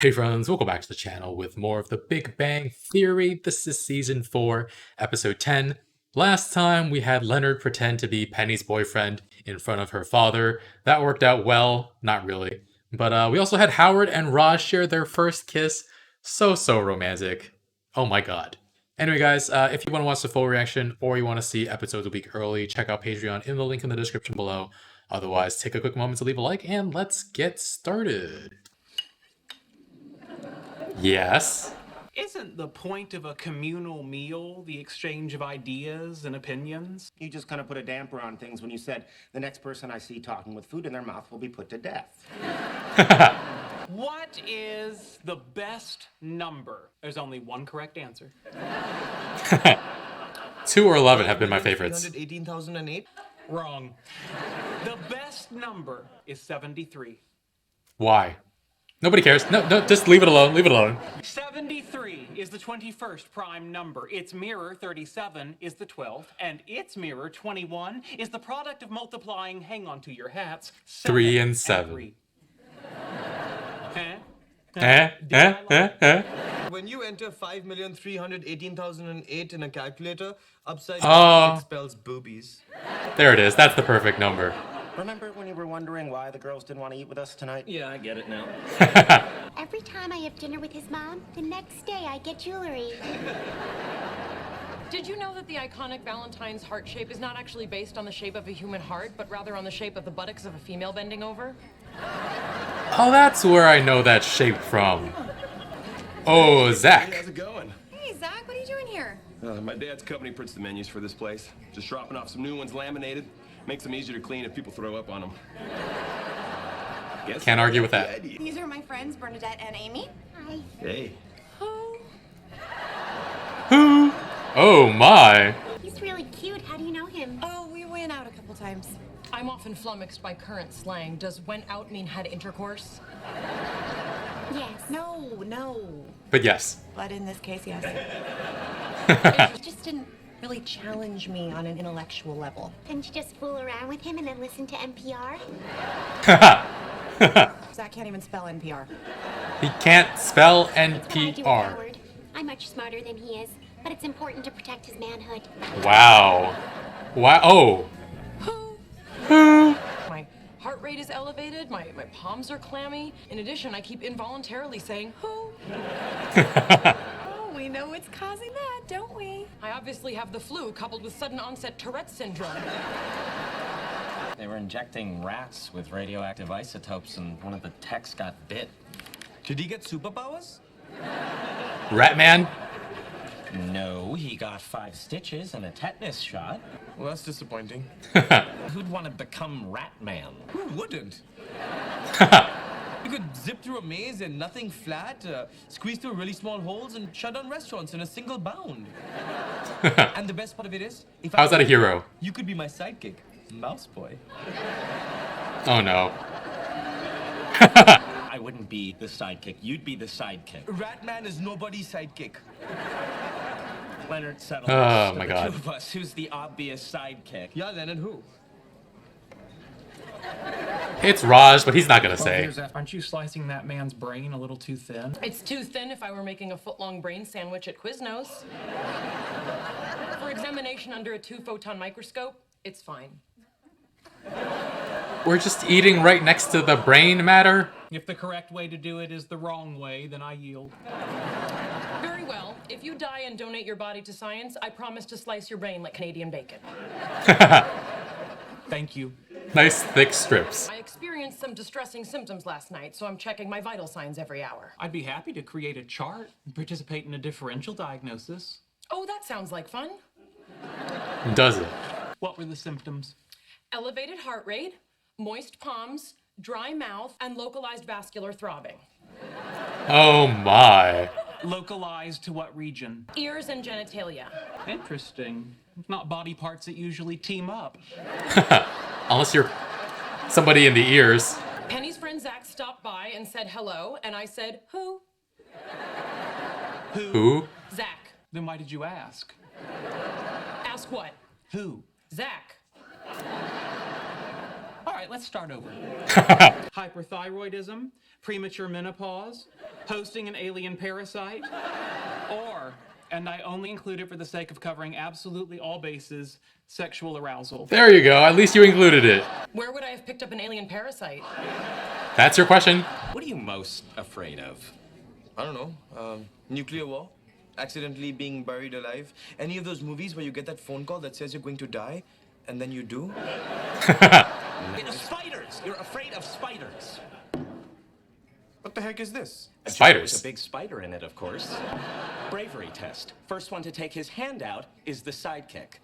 Hey friends, welcome back to the channel with more of the Big Bang Theory. This is season 4, episode 10. Last time we had Leonard pretend to be Penny's boyfriend in front of her father. That worked out well, not really. But we also had Howard and Raj share their first kiss. So romantic. Oh my god. Anyway guys, if you want to watch the full reaction or you want to see episodes a week early, check out Patreon in the link in the description below. Otherwise, take a quick moment to leave a like and let's get started. Yes. Isn't the point of a communal meal the exchange of ideas and opinions? You just kind of put a damper on things when you said, the next person I see talking with food in their mouth will be put to death. What is the best number? There's only one correct answer. 2 or 11 have been my favorites. 318,008? Wrong. The best number is 73. Why? Nobody cares. No, just leave it alone. Leave it alone. 73 is the 21st prime number. Its mirror, 37, is the 12th. And its mirror, 21, is the product of multiplying, hang on to your hats, 3 and 7. 3. When you enter 5,318,008 in a calculator, upside Oh. down it spells boobies. There it is. That's the perfect number. Remember when you were wondering why the girls didn't want to eat with us tonight? Yeah, I get it now. Every time I have dinner with his mom, the next day I get jewelry. Did you know that the iconic Valentine's heart shape is not actually based on the shape of a human heart, but rather on the shape of the buttocks of a female bending over? Oh, that's where I know that shape from. Oh, Hey, Zack. how's it going? Hey, Zach, what are you doing here? My dad's company prints the menus for this place. Just dropping off some new ones laminated. Makes them easier to clean if people throw up on them. Can't argue with that. These are my friends, Bernadette and Amy. Hi. Hey. Who? Oh my. He's really cute. How do you know him? Oh, we went out a couple times. I'm often flummoxed by current slang. Does went out mean had intercourse? Yes. No. But yes. But in this case, yes. It just didn't really challenge me on an intellectual level. Couldn't you just fool around with him and then listen to NPR? Zach can't even spell NPR. He can't spell That's what I do with NPR. Howard. I'm much smarter than he is, but it's important to protect his manhood. Wow. Wow. Oh. Who? My heart rate is elevated, my palms are clammy. In addition, I keep involuntarily saying, who? Oh, we know what's causing that, don't we? I obviously have the flu coupled with sudden onset Tourette's syndrome. They were injecting rats with radioactive isotopes and one of the techs got bit. Did he get superpowers? Ratman? No, he got 5 stitches and a tetanus shot. Well, that's disappointing. Who'd want to become Ratman? Who wouldn't? You could zip through a maze and nothing flat, squeeze through really small holes, and shut down restaurants in a single bound. And the best part of it is, if How's that a hero? You could be my sidekick, Mouse Boy. Oh no. I wouldn't be the sidekick. You'd be the sidekick. Ratman is nobody's sidekick. Leonard, settle Oh, this. my The God. two of us, who's the obvious sidekick? Yeah, Leonard, who? It's Raj, but he's not gonna say. Aren't you slicing that man's brain a little too thin? It's too thin if I were making a foot-long brain sandwich at Quiznos. For examination under a 2-photon microscope, it's fine. We're just eating right next to the brain matter? If the correct way to do it is the wrong way, then I yield. Very well. If you die and donate your body to science, I promise to slice your brain like Canadian bacon. Thank you. Nice thick strips. I experienced some distressing symptoms last night, so I'm checking my vital signs every hour. I'd be happy to create a chart and participate in a differential diagnosis. Oh, that sounds like fun. Does it? What were the symptoms? Elevated heart rate, moist palms, dry mouth, and localized vascular throbbing. Oh my. Localized to what region? Ears and genitalia. Interesting. Not body parts that usually team up. Unless you're somebody in the ears. Penny's friend Zack stopped by and said hello, and I said, who? Who? Zack. Then why did you ask? Ask what? Who? Zack. All right, let's start over. Hyperthyroidism, premature menopause, hosting an alien parasite, or, and I only include it for the sake of covering absolutely all bases, sexual arousal. There you go. At least you included it. Where would I have picked up an alien parasite? That's your question. What are you most afraid of? I don't know. Nuclear war? Accidentally being buried alive? Any of those movies where you get that phone call that says you're going to die, and then you do? Spiders! You're afraid of spiders. What the heck is this? Spiders. There's a big spider in it, of course. Bravery test. First one to take his hand out is the sidekick.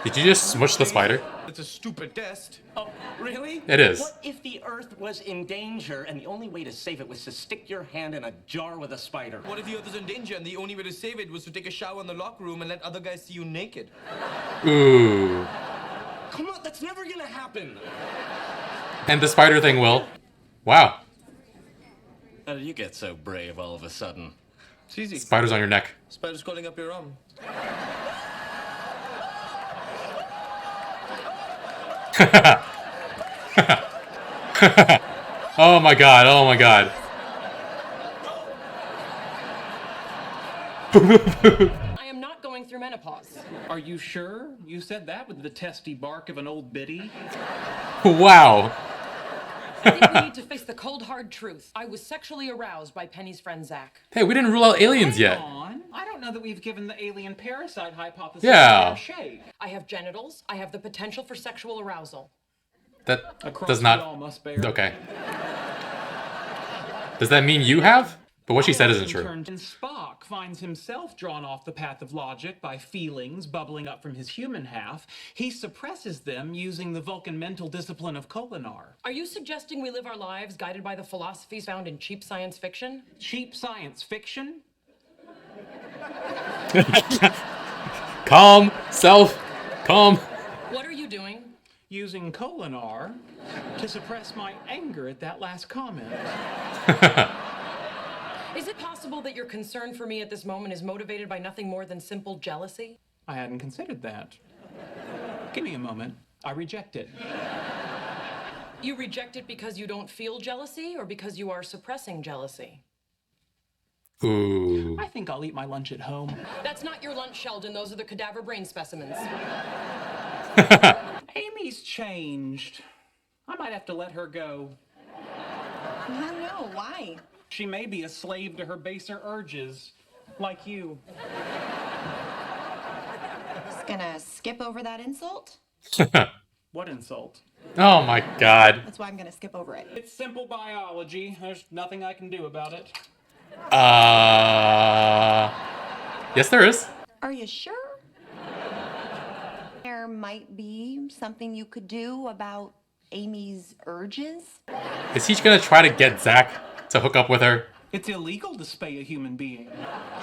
Did you just smush the spider? It's a stupid test. Oh, really? It is. What if the Earth was in danger and the only way to save it was to stick your hand in a jar with a spider? What if the Earth is in danger and the only way to save it was to take a shower in the locker room and let other guys see you naked? Ooh. Come on, that's never gonna happen. And the spider thing will. Wow. How did you get so brave all of a sudden? It's easy. Spiders on your neck. Spider's crawling up your arm. Oh my god, oh my god. I am not going through menopause. Are you sure? You said that with the testy bark of an old biddy? Wow. I think we need to face the cold, hard truth. I was sexually aroused by Penny's friend Zack. Hey, we didn't rule out aliens Hang yet. on. I don't know that we've given the alien parasite hypothesis Yeah. a fair shake. I have genitals. I have the potential for sexual arousal. That Across does we not. all must bear. Okay. Does that mean you have? But what she said isn't true. And Spock finds himself drawn off the path of logic by feelings bubbling up from his human half. He suppresses them using the Vulcan mental discipline of Kolinar. Are you suggesting we live our lives guided by the philosophies found in cheap science fiction? Cheap science fiction? Calm, self, calm. What are you doing? Using Kolinar to suppress my anger at that last comment. Is it possible that your concern for me at this moment is motivated by nothing more than simple jealousy? I hadn't considered that. Give me a moment. I reject it. You reject it because you don't feel jealousy or because you are suppressing jealousy? Ooh. I think I'll eat my lunch at home. That's not your lunch, Sheldon. Those are the cadaver brain specimens. Amy's changed. I might have to let her go. I don't know. Why? She may be a slave to her baser urges, like you. Just gonna skip over that insult? What insult? Oh my god. That's why I'm gonna skip over it. It's simple biology. There's nothing I can do about it. Yes, there is. Are you sure? There might be something you could do about Amy's urges? Is he gonna try to get Zack to hook up with her? It's illegal to spay a human being.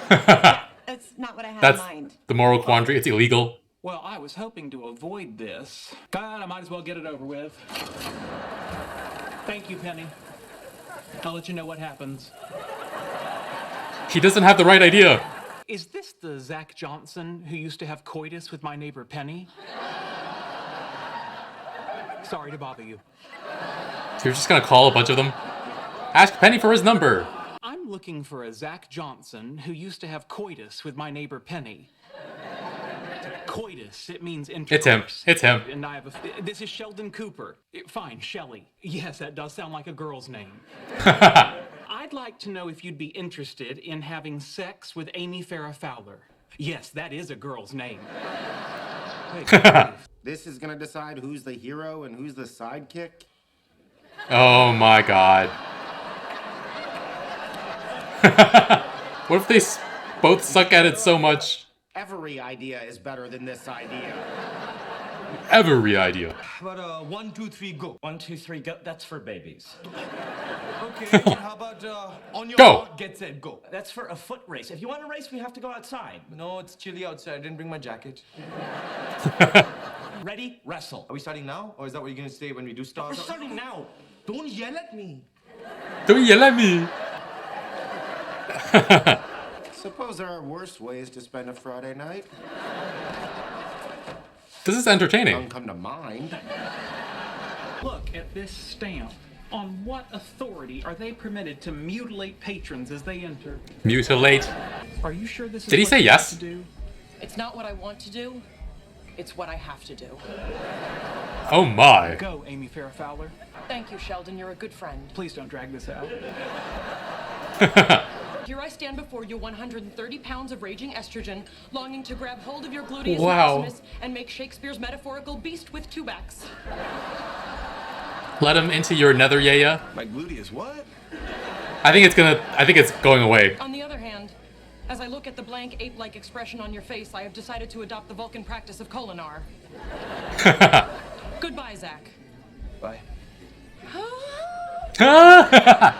That's not what I had That's in mind. the moral quandary. It's illegal. Well, I was hoping to avoid this. God, I might as well get it over with. Thank you, Penny. I'll let you know what happens. He doesn't have the right idea. Is this the Zack Johnson who used to have coitus with my neighbor Penny? Sorry to bother you. You're just gonna call a bunch of them? Ask Penny for his number. I'm looking for a Zack Johnson who used to have coitus with my neighbor Penny. Coitus, it means intercourse. It's him. And I have this is Sheldon Cooper. Fine, Shelley. Yes, that does sound like a girl's name. I'd like to know if you'd be interested in having sex with Amy Farrah Fowler. Yes, that is a girl's name. Wait, This is gonna decide who's the hero and who's the sidekick? Oh my god. What if they both suck at it so much? Every idea is better than this idea. Every idea. How about 1, 2, 3, go? 1, 2, 3, go. That's for babies. Okay, how about on your Go. mark, get set, go? That's for a foot race. If you want to race, we have to go outside. No, it's chilly outside. I didn't bring my jacket. Ready? Wrestle. Are we starting now? Or is that what you're gonna say when we do start? We're starting now. Don't yell at me. Don't yell at me. Suppose there are worse ways to spend a Friday night. This is entertaining. Don't come to mind. Look at this stamp. On what authority are they permitted to mutilate patrons as they enter? Mutilate. Are you sure this is Did he what say you yes? want to do? It's not what I want to do, it's what I have to do. Oh my. Go, Amy Farrah Fowler. Thank you, Sheldon. You're a good friend. Please don't drag this out. Here I stand before you, 130 pounds of raging estrogen, longing to grab hold of your gluteus Wow. maximus and make Shakespeare's metaphorical beast with two backs. Let him into your nether yaya. My gluteus, what? I think it's going away. On the other hand, as I look at the blank ape-like expression on your face, I have decided to adopt the Vulcan practice of Kolinar. Goodbye, Zack. Bye. I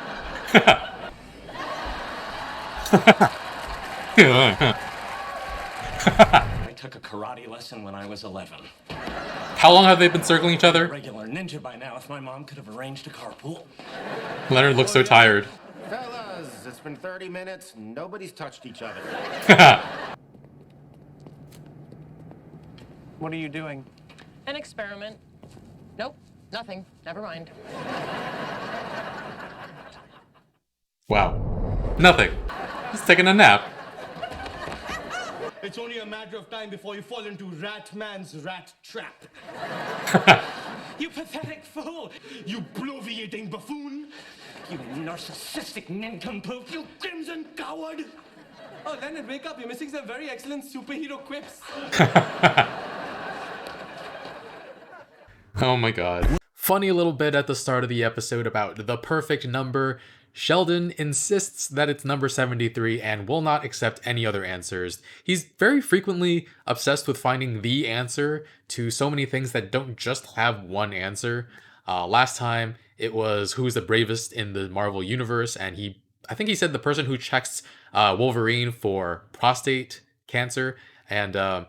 took a karate lesson when I was 11. How long have they been circling each other? Regular ninja by now if my mom could have arranged a carpool. Leonard looks so tired. Fellas, it's been 30 minutes. Nobody's touched each other. What are you doing? An experiment. Nope, nothing. Never mind. Wow. Nothing. He's taking a nap. It's only a matter of time before you fall into Rat Man's rat trap. You pathetic fool! You bloviating buffoon! You narcissistic nincompoop! You crimson coward! Oh, Leonard, wake up. You're missing some very excellent superhero quips. Oh my god. Funny little bit at the start of the episode about the perfect number. Sheldon insists that it's number 73 and will not accept any other answers. He's very frequently obsessed with finding the answer to so many things that don't just have one answer. Last time it was who's the bravest in the Marvel universe, and I think he said the person who checks Wolverine for prostate cancer. And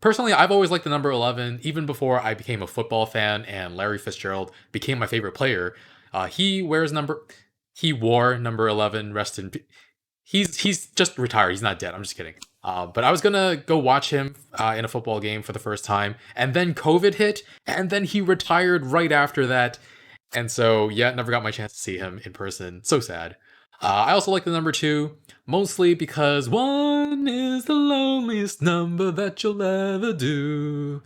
personally, I've always liked the number 11, even before I became a football fan and Larry Fitzgerald became my favorite player. He wore number 11. Rest in. He's just retired. He's not dead. I'm just kidding. But I was gonna go watch him in a football game for the first time, and then COVID hit, and then he retired right after that. And so, yeah, never got my chance to see him in person. So sad. I also like the number 2, mostly because 1 is the loneliest number that you'll ever do.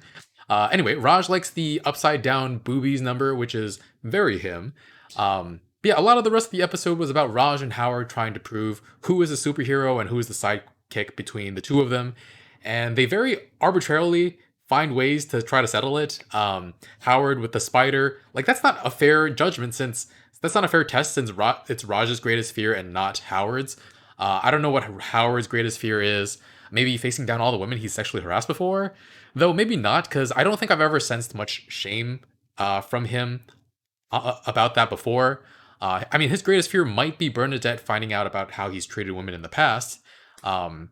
Anyway, Raj likes the upside down boobies number, which is very him. But yeah, a lot of the rest of the episode was about Raj and Howard trying to prove who is a superhero and who is the sidekick between the two of them. And they very arbitrarily find ways to try to settle it. Howard with the spider, like that's not a fair judgment since that's not a fair test since it's Raj's greatest fear and not Howard's. I don't know what Howard's greatest fear is. Maybe facing down all the women he's sexually harassed before? Though maybe not, because I don't think I've ever sensed much shame from him about that before. I mean, his greatest fear might be Bernadette finding out about how he's treated women in the past. Though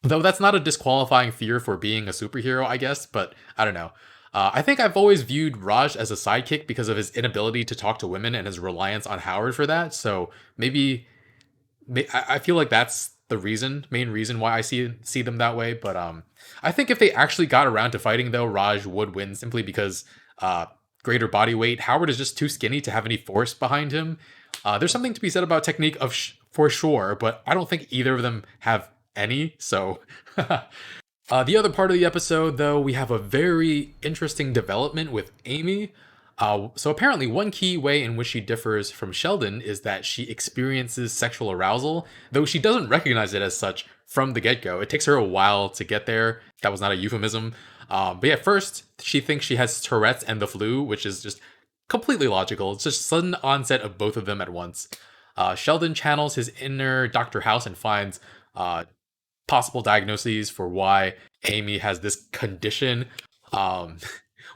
that's not a disqualifying fear for being a superhero, I guess, but I don't know. I think I've always viewed Raj as a sidekick because of his inability to talk to women and his reliance on Howard for that. So maybe I feel like that's the main reason why I see them that way. But I think if they actually got around to fighting, though, Raj would win simply because greater body weight. Howard is just too skinny to have any force behind him. There's something to be said about technique for sure, but I don't think either of them have any. So the other part of the episode, though, we have a very interesting development with Amy. So apparently one key way in which she differs from Sheldon is that she experiences sexual arousal, though she doesn't recognize it as such from the get-go. It takes her a while to get there. That was not a euphemism. But yeah, first she thinks she has Tourette's and the flu, which is just completely logical. It's just sudden onset of both of them at once. Sheldon channels his inner Dr. House and finds possible diagnoses for why Amy has this condition.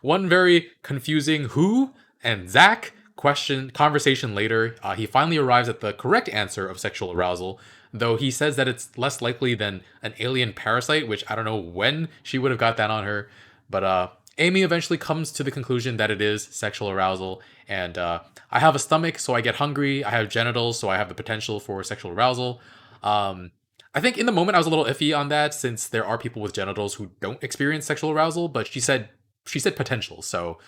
One very confusing who and Zack conversation later. He finally arrives at the correct answer of sexual arousal, though he says that it's less likely than an alien parasite, which I don't know when she would have got that on her. But Amy eventually comes to the conclusion that it is sexual arousal. And I have a stomach, so I get hungry. I have genitals, so I have the potential for sexual arousal. I think in the moment I was a little iffy on that since there are people with genitals who don't experience sexual arousal, but she said she said potential, so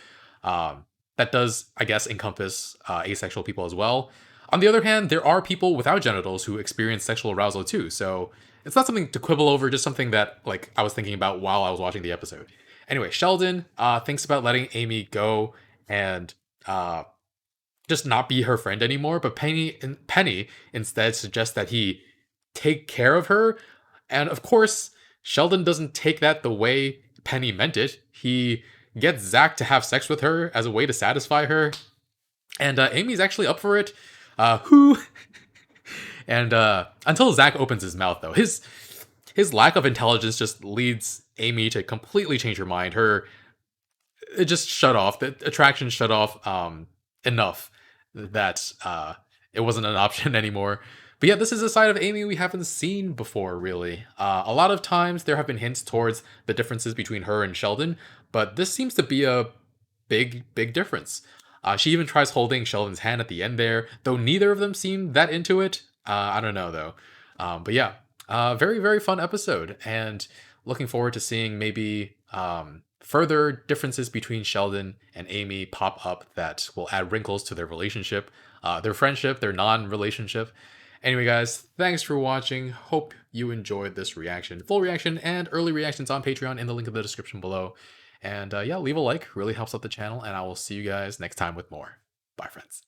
that does, I guess, encompass asexual people as well. On the other hand, there are people without genitals who experience sexual arousal too, so it's not something to quibble over, just something that like I was thinking about while I was watching the episode. Anyway, Sheldon thinks about letting Amy go and just not be her friend anymore, but Penny instead suggests that he take care of her. And of course, Sheldon doesn't take that the way Penny meant it. He gets Zack to have sex with her as a way to satisfy her. And Amy's actually up for it. Who? And until Zack opens his mouth, though, his lack of intelligence just leads Amy to completely change her mind. It just shut off. The attraction shut off enough that it wasn't an option anymore. But yeah, this is a side of Amy we haven't seen before, really. A lot of times there have been hints towards the differences between her and Sheldon, but this seems to be a big difference. She even tries holding Sheldon's hand at the end there, though neither of them seem that into it. I don't know, though. But yeah, very fun episode, and looking forward to seeing maybe further differences between Sheldon and Amy pop up that will add wrinkles to their relationship, their friendship, their non-relationship. Anyway, guys, thanks for watching. Hope you enjoyed this reaction. Full reaction and early reactions on Patreon in the link in the description below. And yeah, leave a like, really helps out the channel, and I will see you guys next time with more. Bye, friends.